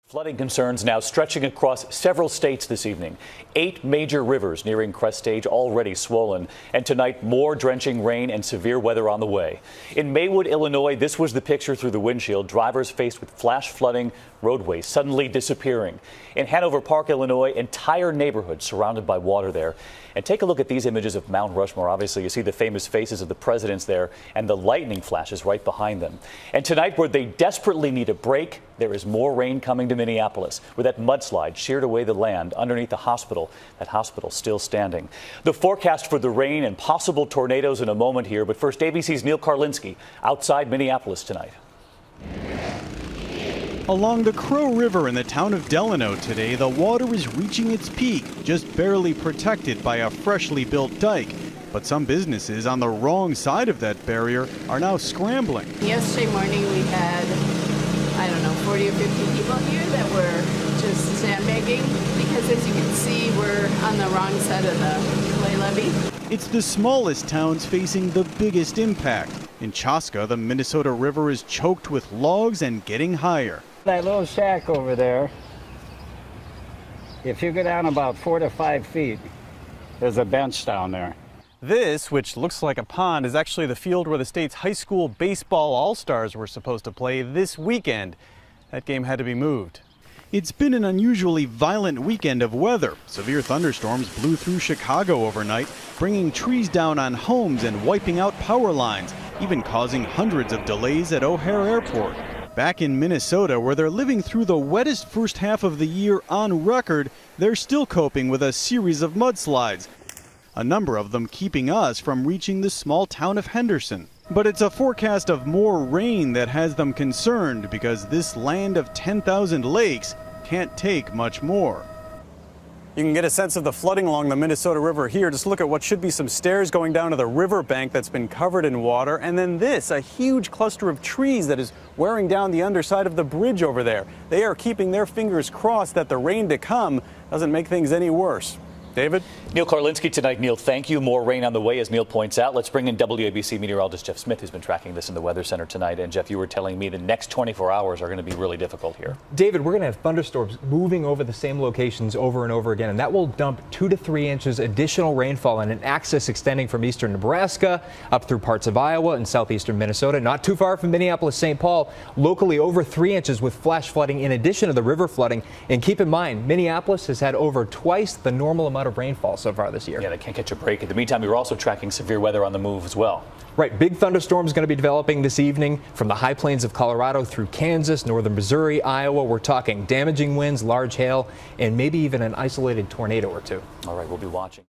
Flooding concerns now stretching across several states this evening. 8 major rivers nearing crest stage already swollen. And tonight, more drenching rain and severe weather on the way. In Maywood, Illinois, this was the picture through the windshield. Drivers faced with flash flooding, roadways suddenly disappearing. In Hanover Park, Illinois, entire neighborhoods surrounded by water there. And take a look at these images of Mount Rushmore. Obviously, you see the famous faces of the presidents there and the lightning flashes right behind them. And tonight, where they desperately need a break, there is more rain coming to Minneapolis, where that mudslide sheared away the land underneath the hospital. That hospital still standing. The forecast for the rain and possible tornadoes in a moment here. But first, ABC's Neil Karlinski outside Minneapolis tonight. Along the Crow River in the town of Delano today, the water is reaching its peak, just barely protected by a freshly built dike. But some businesses on the wrong side of that barrier are now scrambling. Yesterday morning we had, 40 or 50 people here that were just sandbagging because, as you can see, we're on the wrong side of the clay levee. It's the smallest towns facing the biggest impact. In Chaska, the Minnesota River is choked with logs and getting higher. That little shack over there, if you go down about 4 to 5 feet, there's a bench down there. This, which looks like a pond, is actually the field where the state's high school baseball all-stars were supposed to play this weekend. That game had to be moved. It's been an unusually violent weekend of weather. Severe thunderstorms blew through Chicago overnight, bringing trees down on homes and wiping out power lines, even causing hundreds of delays at O'Hare Airport. Back in Minnesota, where they're living through the wettest first half of the year on record, they're still coping with a series of mudslides, a number of them keeping us from reaching the small town of Henderson. But it's a forecast of more rain that has them concerned, because this land of 10,000 lakes can't take much more. You can get a sense of the flooding along the Minnesota River here. Just look at what should be some stairs going down to the riverbank that's been covered in water. And then this, a huge cluster of trees that is wearing down the underside of the bridge over there. They are keeping their fingers crossed that the rain to come doesn't make things any worse. David? Neil Karlinski tonight. Neil, thank you. More rain on the way, as Neil points out. Let's bring in WABC meteorologist Jeff Smith, who's been tracking this in the Weather Center tonight. And Jeff, you were telling me the next 24 hours are going to be really difficult here. David, we're going to have thunderstorms moving over the same locations over and over again, and that will dump 2 to 3 inches additional rainfall and an axis extending from eastern Nebraska up through parts of Iowa and southeastern Minnesota, not too far from Minneapolis, St. Paul, locally over 3 inches with flash flooding in addition to the river flooding. And keep in mind, Minneapolis has had over twice the normal amount of rainfall so far this year. Yeah, they can't catch a break. In the meantime, you're also tracking severe weather on the move as well. Right, big thunderstorms going to be developing this evening from the high plains of Colorado through Kansas, northern Missouri, Iowa. We're talking damaging winds, large hail, and maybe even an isolated tornado or two. All right, we'll be watching.